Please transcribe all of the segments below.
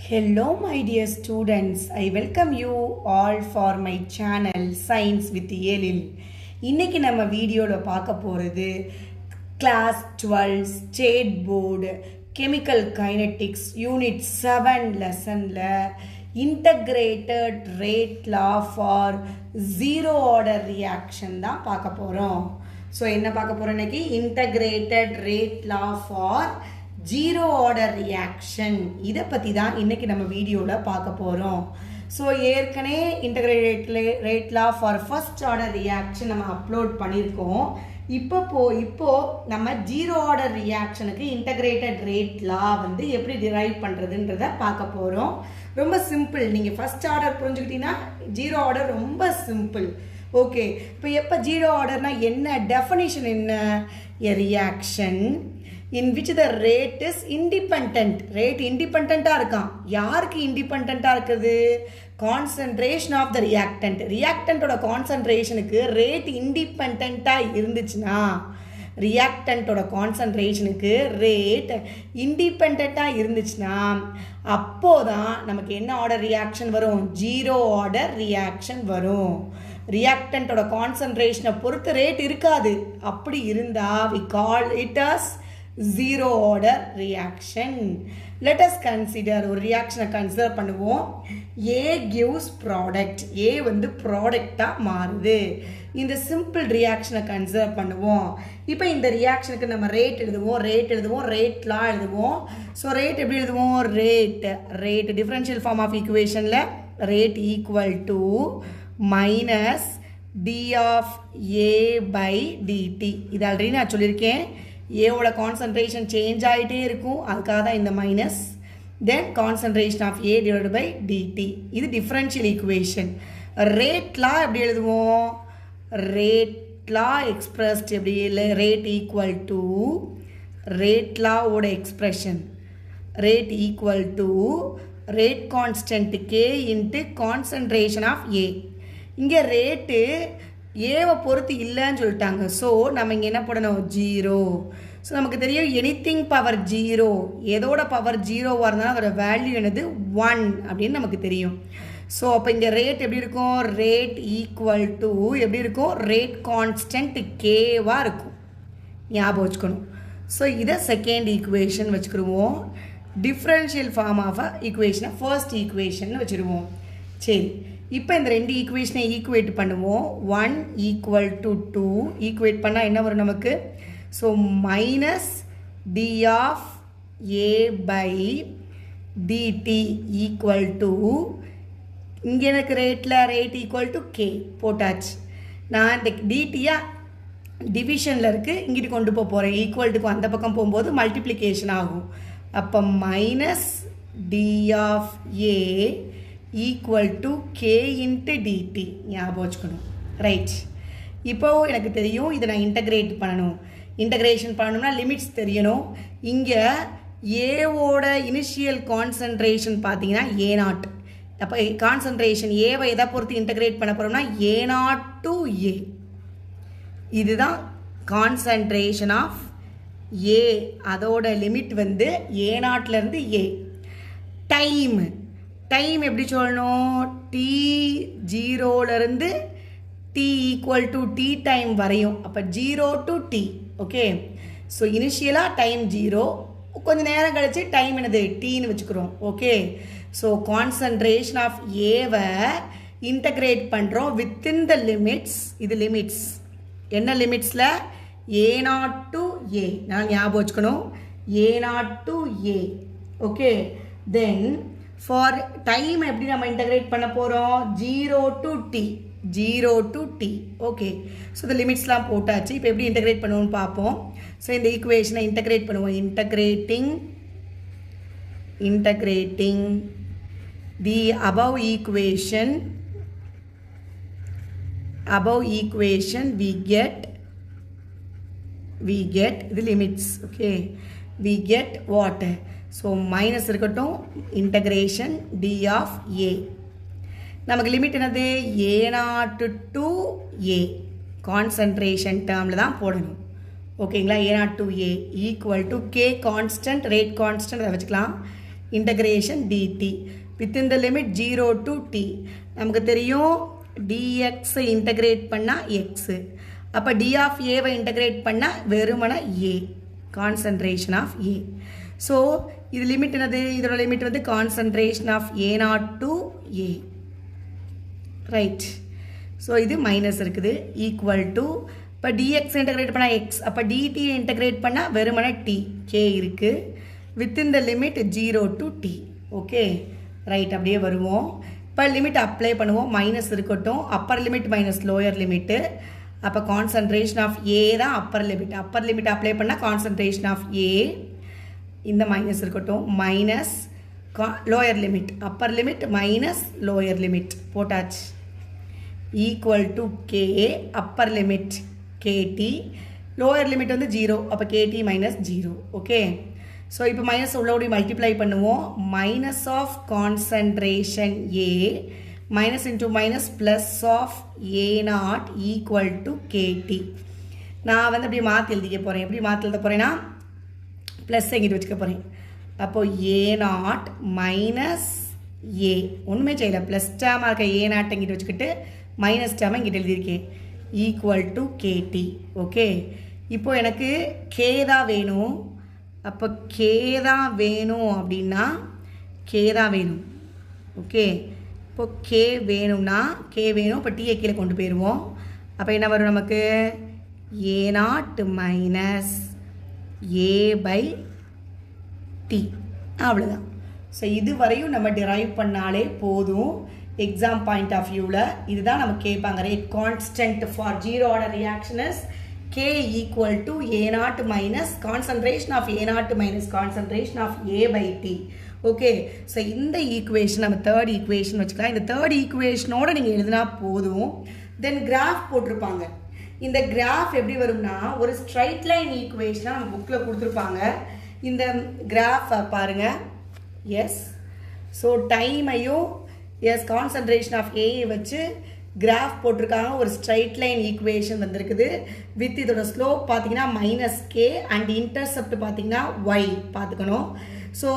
Hello my dear students, I welcome you all for my channel Science with Yelil. இன்னைக்கு நம்ம வீடியோல பார்க்க போறது class 12 state board chemical kinetics unit 7 lessonல integrated rate law for zero order reaction தான் பார்க்க போறோம். So என்ன பார்க்க போறோம் இன்னைக்கு integrated rate law for zero order reaction இதை பற்றி தான் இன்னைக்கு நம்ம வீடியோவில் பார்க்க போகிறோம். ஸோ ஏற்கனவே integrated rate law for first order reaction நம்ம அப்லோட் பண்ணியிருக்கோம். இப்போ நம்ம ஜீரோ ஆர்டர் ரியாக்ஷனுக்கு integrated rate law வந்து எப்படி டிரைவ் பண்ணுறதுன்றதை பார்க்க போகிறோம். ரொம்ப சிம்பிள். நீங்கள் ஃபர்ஸ்ட் ஆர்டர் புரிஞ்சுக்கிட்டீங்கன்னா ஜீரோ ஆர்டர் ரொம்ப சிம்பிள். ஓகே, இப்போ எப்போ ஜீரோ ஆர்டர்னா என்ன டெஃபினிஷன் என்ன? எ reaction in which the rate is independent. rate independent இருக்கான். யாருக்கு independent இருக்குது? concentration of the reactant. reactant ஓட concentrationக்கு rate independent இருந்துச்சுன்னா, reactant ஓட concentrationக்கு rate independent இருந்துச்சுன்னா, அப்போதான் நமக்கு என்ன order reaction வரும்? zero order reaction வரும். reactant ஓட concentration பொறுத்து rate இருக்காது. அப்படி இருந்தா we call it as zero order reaction. Let us consider ஒரு reaction consider பண்ணுவோம். A gives product. A வந்து ப்ராடக்டா மாறுது. இந்த simple reaction consider பண்ணுவோம். இப்போ இந்த reactionக்கு நம்ம rate எழுதுவோம், rate law எழுதுவோம். So rate எப்படி எழுதுவோம்? rate differential form of equationல rate equal to minus d of A by dt. இது ஆல்ரெடி நான் சொல்லியிருக்கேன். ஏவோட கான்சன்ட்ரேஷன் சேஞ்ச் ஆகிட்டே இருக்கும், அதுக்காக தான் இந்த minus. Then concentration of A divide by d t. இது டிஃப்ரென்ஷியல் ஈக்குவேஷன். ரேட் லா எப்படி எழுதுவோம்? ரேட் லா எக்ஸ்பிரஸ்ட் எப்படி இல்லை? ரேட் ஈக்குவல் டு ரேட் லாவோட expression rate equal to rate constant k into concentration of A. இங்கே ரேட்டு ஏவை பொறுத்து இல்லைன்னு சொல்லிட்டாங்க. ஸோ நம்ம இங்கே என்ன போடணும்? ஜீரோ. ஸோ நமக்கு தெரியும் எனிதிங் பவர் ஜீரோ, எதோட பவர் ஜீரோவாக இருந்தாலும் அதோட வேல்யூ என்னது? 1 அப்படின்னு நமக்கு தெரியும். ஸோ அப்போ இங்கே ரேட் எப்படி இருக்கும்? ரேட் ஈக்குவல் டு எப்படி இருக்கும்? ரேட் கான்ஸ்டன்ட் கேவாக இருக்கும். ஞாபகம் வச்சுக்கணும். ஸோ இதை செகண்ட் ஈக்குவேஷன் வச்சுக்கிடுவோம். டிஃப்ரென்ஷியல் ஃபார்ம் ஆஃப் ஈக்குவேஷனை ஃபர்ஸ்ட் ஈக்குவேஷன் வச்சுருவோம். சரி, இப்போ இந்த ரெண்டு ஈக்குவேஷனை ஈக்குவேட் பண்ணுவோம். 1 ஈக்குவல் டு 2 ஈக்குவேட் பண்ணால் என்ன வரும் நமக்கு? So minus d of A by DD equal to, இங்கே எனக்கு ரேட் ஈக்குவல் டு கே போட்டாச்சு. நான் இந்த டிடியா டிவிஷனில் இருக்குது, இங்கிட்டு கொண்டு போகிறேன். ஈக்குவல்ட்டுக்கு அந்த பக்கம் போகும்போது மல்டிப்ளிகேஷன் ஆகும். அப்போ minus d of A equal to k into dt. ஞாபகம் வச்சுக்கணும். ரைட், இப்போது எனக்கு தெரியும் இதை நான் இன்டகிரேட் பண்ணணும். இன்டகிரேஷன் பண்ணணும்னா லிமிட்ஸ் தெரியணும். இங்கே ஏவோட இனிஷியல் கான்சன்ட்ரேஷன் பார்த்தீங்கன்னா A0. அப்போ கான்சன்ட்ரேஷன் ஏவை எதை பொறுத்து இன்டகிரேட் பண்ண போகிறோம்னா A0 டு ஏ. இதுதான் கான்சன்ட்ரேஷன் ஆஃப் ஏ. அதோட லிமிட் வந்து A0லேருந்து ஏ. டைம் எப்படி சொல்லணும்? டி ஜீரோலேருந்து t equal to t time வரையும். அப்போ 0 டு டி. ஓகே, ஸோ இனிஷியலாக டைம் 0, கொஞ்சம் நேரம் கழிச்சு டைம் என்னது? டீன்னு வச்சுக்கிறோம். ஓகே, ஸோ கான்சன்ட்ரேஷன் ஆஃப் ஏவை இன்டகிரேட் பண்ணுறோம் வித்தின் த லிமிட்ஸ். இது லிமிட்ஸ் என்ன லிமிட்ஸில்? A0 to A. நான் ஞாபகம் வச்சுக்கணும். A0 to A. Okay, then for time எப்படி நம்ம இன்டகிரேட் பண்ண போகிறோம்? 0 டு டி. ஓகே, ஸோ இந்த லிமிட்ஸ்லாம் போட்டாச்சு. இப்போ எப்படி இன்டகிரேட் பண்ணுவோம்னு பார்ப்போம். ஸோ இந்த ஈக்குவேஷனை இன்டகிரேட் பண்ணுவோம். Integrating the above equation we get the limits. Okay, we get what? So minus இருக்கட்டும், integration d of a. நமக்கு லிமிட் என்னது? A0 to a. கான்சன்ட்ரேஷன் டேர்மில் தான் போடணும். ஓகேங்களா? A0 to a equal to K constant, rate constant அதை வச்சுக்கலாம். integration dt within the limit 0 to t நமக்கு தெரியும் dx integrate பண்ணா x அப்ப d of a why integrate பண்ணா வெறுமனே a concentration of a so இது லிமிட் என்னது இதோட லிமிட் வந்து concentration of a0 to a right so இது மைனஸ் இருக்குது equal to இப்போ dx integrate பண்ணா x அப்ப dt integrate பண்ணா வெறுமனே t k இருக்கு within the limit 0 to t okay right அப்படியே வருவோம் இப்போ லிமிட் அப்ளை பண்ணுவோம் மைனஸ் இருக்கட்டும் upper limit minus lower limit அப்போ கான்சன்ட்ரேஷன் ஆஃப் ஏ தான் அப்பர் லிமிட் அப்ளை பண்ணால் கான்சன்ட்ரேஷன் ஆஃப் ஏ இந்த மைனஸ் இருக்கட்டும் minus lower limit upper limit minus lower limit போட்டாச்சு equal to k upper limit k t lower limit வந்து 0 அப்போ k t minus 0 okay so இப்போ minus உள்ளபடி multiply பண்ணுவோம் minus of concentration A minus into minus plus of A naught equal to k t நான் வந்து அப்படியே மாற்றி எழுதிக்க போகிறேன் எப்படி மாற்றி எழுத போகிறேன்னா ப்ளஸ் எங்கிட்டு வச்சுக்க போகிறேன் அப்போது ஏ நாட் மைனஸ் ஏ ஒன்றுமே செய்யலை ப்ளஸ் டேமாக இருக்க ஏ நாட் எங்கிட்டு வச்சுக்கிட்டு மைனஸ் டேமாக இங்கிட்ட எழுதியிருக்கேன் ஈக்குவல் டு கேடி ஓகே இப்போது எனக்கு கே தான் வேணும் அப்போ கே தான் வேணும் அப்படின்னா கே தான் வேணும் ஓகே இப்போ கே வேணும்னா கே வேணும் இப்போ டீயை கீழே கொண்டு போயிடுவோம் அப்போ என்ன வரும் நமக்கு A naught minus A by T அவ்வளோதான் ஸோ இது வரையும் நம்ம டிரைவ் பண்ணாலே போதும் எக்ஸாம் பாயிண்ட் ஆஃப் வியூவில் இதுதான் நம்ம கேட்பாங்க rate constant for zero order reaction is K equal to A0 minus concentration of A0 minus concentration of A by T. Okay. So, இந்த equation நம்ம third equation வச்சுக்கலாம். இந்த third equation ஓட நீங்க எழுதினா போதும். Then graph போட்டிருப்பாங்க. இந்த graph எப்படி வரும்னா ஒரு straight line equation நம்ம புக்ல கொடுத்திருப்பாங்க. இந்த graph பாருங்க. Yes. So, time ஐயும் yes concentration of A வச்சு கிராஃப் போட்டிருக்காங்க ஒரு ஸ்ட்ரைட் லைன் ஈக்குவேஷன் வந்திருக்குது வித் இதோட ஸ்லோப் பார்த்தீங்கன்னா மைனஸ் கே அண்ட் இன்டர்செப்ட் பார்த்தீங்கன்னா ஒய் பார்த்துக்கணும் ஸோ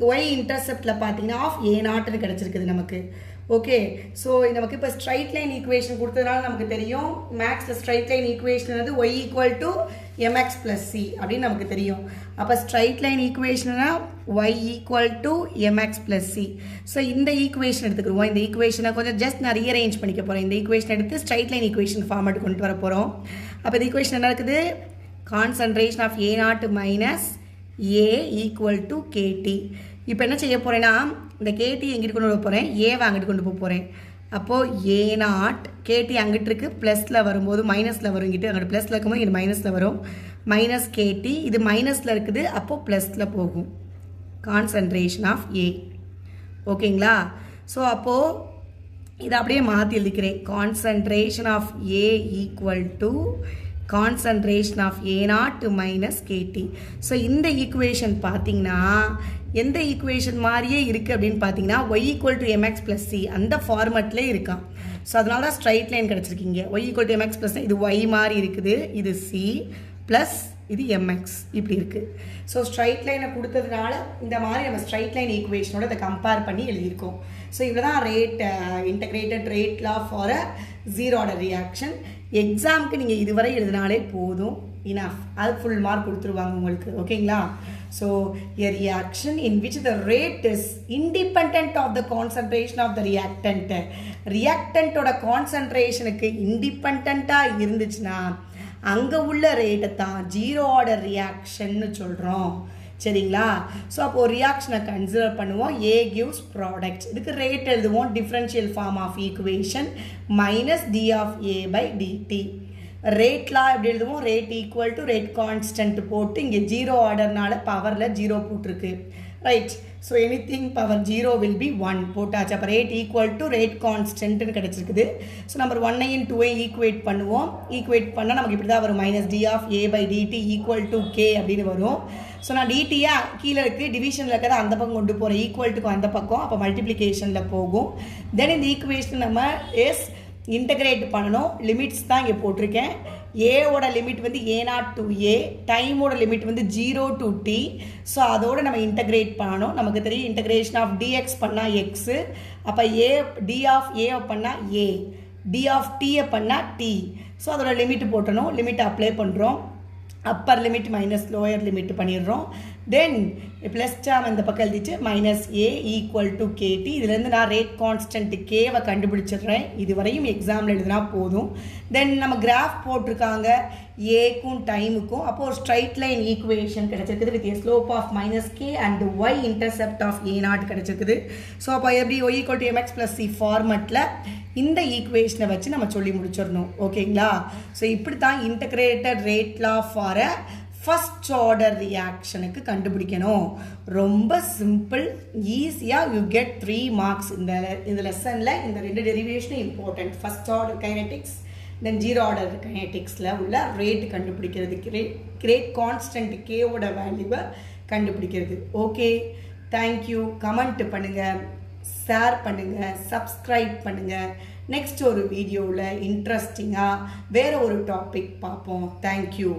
ஒய் இன்டர்செப்டில் பார்த்தீங்கன்னா ஆஃப் ஏ நாட்னு கிடச்சிருக்குது நமக்கு ஓகே ஸோ நமக்கு இப்போ ஸ்ட்ரைட் லைன் ஈக்குவேஷன் கொடுத்ததுனால நமக்கு தெரியும் மேக்ஸில் ஸ்ட்ரைட் லைன் ஈக்குவேஷன் வந்து y equal to m x plus c அப்படின்னு நமக்கு தெரியும் அப்போ ஸ்ட்ரைட் லைன் ஈக்குவேஷன்னா y equal to m x plus c so இந்த ஈக்குவேஷன் எடுத்துக்கிடுவோம் இந்த ஈக்குவேஷனை கொஞ்சம் ஜஸ்ட் நான் ரீஅரேஞ்ச் பண்ணிக்க போகிறேன் இந்த ஈக்குவேஷன் எடுத்து ஸ்ட்ரைட் லைன் ஈக்குவேஷன் ஃபார்மேட் கொண்டு வர போகிறோம் அப்போ இந்த ஈக்குவேஷன் என்ன இருக்குது concentration of A naught minus A equal to k t இப்போ என்ன செய்ய போகிறேன்னா இந்த கேடி எங்கிட்டு கொண்டு வர போகிறேன் ஏவை அங்கிட்டு கொண்டு போக போகிறேன் அப்போது ஏ நாட் கேடி அங்கிட்டு இருக்குது ப்ளஸில் வரும்போது மைனஸில் வரும் இங்கிட்டு அங்கிட்டு ப்ளஸில் இருக்கும்போது இங்கே மைனஸில் வரும் மைனஸ் கேடி இது மைனஸில் இருக்குது அப்போது ப்ளஸில் போகும் கான்சன்ட்ரேஷன் ஆஃப் ஏ ஓகேங்களா ஸோ அப்போது இதை அப்படியே மாற்றி எழுதிக்கிறேன் concentration of A equal to concentration of A0 minus KT. So, இந்த equation பார்த்தீங்கன்னா எந்த equation மாதிரியே இருக்கு அப்படின்னு பார்த்தீங்கன்னா y equal to mx plus c அந்த ஃபார்மேட்ல இருக்கா ஸோ அதனால தான் ஸ்ட்ரைட் லைன் கிடச்சிருக்கீங்க y equal to mx plus இது y மாதிரி இருக்குது இது c ப்ளஸ் இது mx இப்படி இருக்கு ஸோ ஸ்ட்ரைட் லைனை கொடுத்ததுனால இந்த மாதிரி நம்ம ஸ்ட்ரைட் லைன் ஈக்குவேஷனோட இதை கம்பேர் பண்ணி எழுதியிருக்கோம் ஸோ இவ்வளோதான் rate integrated rate law for a zero order reaction எக்ஸாமுக்கு நீங்கள் இதுவரை எழுதினாலே போதும் இனஃப் அது ஃபுல் மார்க் கொடுத்துருவாங்க உங்களுக்கு ஓகேங்களா so a reaction in which the rate is independent of the concentration of the reactant ரியாக்டன்ட்டோட கான்சன்ட்ரேஷனுக்கு இண்டிபெண்ட்டாக இருந்துச்சுன்னா அங்கே உள்ள ரேட்டை தான் ஜீரோ ஆர்டர் ரியாக்ஷன்னு சொல்கிறோம் சரிங்களா ஸோ அப்போது ரியாக்ஷனை கன்சிடர் பண்ணுவோம் ஏ கிவ்ஸ் ப்ராடக்ட்ஸ் இதுக்கு ரேட் எழுதுவோம் differential form of equation minus d of A by d t ரேட்லாம் எப்படி எழுதுவோம் rate equal to rate constant போட்டு இங்கே ஜீரோ ஆர்டர்னால பவரில் ஜீரோ போட்டிருக்கு right so anything power zero will be 1 போட்டாச்சு அப்போ ரேட் ஈக்குவல் டு ரேட் கான்ஸ்டன்ட்னு கிடச்சிருக்குது ஸோ நம்பர் 1ஐயும் 2ஐயும் ஈக்குவேட் பண்ணுவோம் ஈக்குவேட் பண்ணால் நமக்கு இப்படி தான் வரும் minus d of A by DD equal to K அப்படின்னு வரும் ஸோ நான் டிடியா கீழே இருக்குது டிவிஷனில் இருக்கிறத அந்த பக்கம் கொண்டு போகிறேன் ஈக்குவல்ட்டுக்கு அந்த பக்கம் அப்போ மல்டிப்ளிகேஷனில் போகும் தென் இந்த ஈக்குவேஷன் நம்ம இன்டகிரேட் பண்ணணும் லிமிட்ஸ் தான் இங்கே போட்டிருக்கேன் ஏவோட லிமிட் வந்து a0 to a, டைமோட லிமிட் வந்து 0 to t. ஸோ அதோட நம்ம இன்டகிரேட் பண்ணணும். நமக்கு தெரியும் இன்டகிரேஷன் ஆஃப் dx பண்ணால் எக்ஸு, அப்போ a d ஆஃப் a பண்ணால் a, d ஆஃப் t பண்ணால் t. ஸோ அதோட லிமிட் போட்டணும். லிமிட் அப்ளை பண்ணுறோம். Appar limit minus lower limit பண்ணிடுறோம். தென் ப்ளஸ் டேம் இந்த பக்கம் எழுதிட்டு மைனஸ் ஏ ஈக்குவல் டு கேடி. இதுலேருந்து நான் ரேட் கான்ஸ்டன்ட் கேவை கண்டுபிடிச்சிடுறேன். இது வரையும் எக்ஸாமில் எழுதினா போதும். தென் நம்ம கிராஃப் போட்டிருக்காங்க ஏக்கும் டைமுக்கும். அப்போது ஒரு ஸ்ட்ரைட் லைன் ஈக்குவேஷன் கிடச்சிருக்குது with a slope of minus k and y intercept of a0 கிடச்சிருக்குது. ஸோ அப்போ எப்படி y equal to mx + c ஃபார்மெட்டில் இந்த ஈக்குவேஷனை வச்சு நம்ம சொல்லி முடிச்சிடணும். ஓகேங்களா? ஸோ இப்படி தான் integrated rate law for a first order ரியாக்ஷனுக்கு கண்டுபிடிக்கணும். ரொம்ப சிம்பிள், ஈஸியாக யூ கெட் 3 மார்க்ஸ். இந்த லெசனில் இந்த 2 டெரிவேஷனும் important. First order kinetics, than zero order கைனடிக்ஸில் உள்ள ரேட் கண்டுபிடிக்கிறது, ரேட் கான்ஸ்டன்ட் கேவோட வேல்யூவை கண்டுபிடிக்கிறது. Okay, thank you. கமெண்ட் பண்ணுங்கள், ஷேர் பண்ணுங்கள், சப்ஸ்கிரைப் பண்ணுங்கள். நெக்ஸ்ட் ஒரு வீடியோவில் இன்ட்ரெஸ்டிங்காக வேறு ஒரு டாபிக் பார்ப்போம். தேங்க்யூ.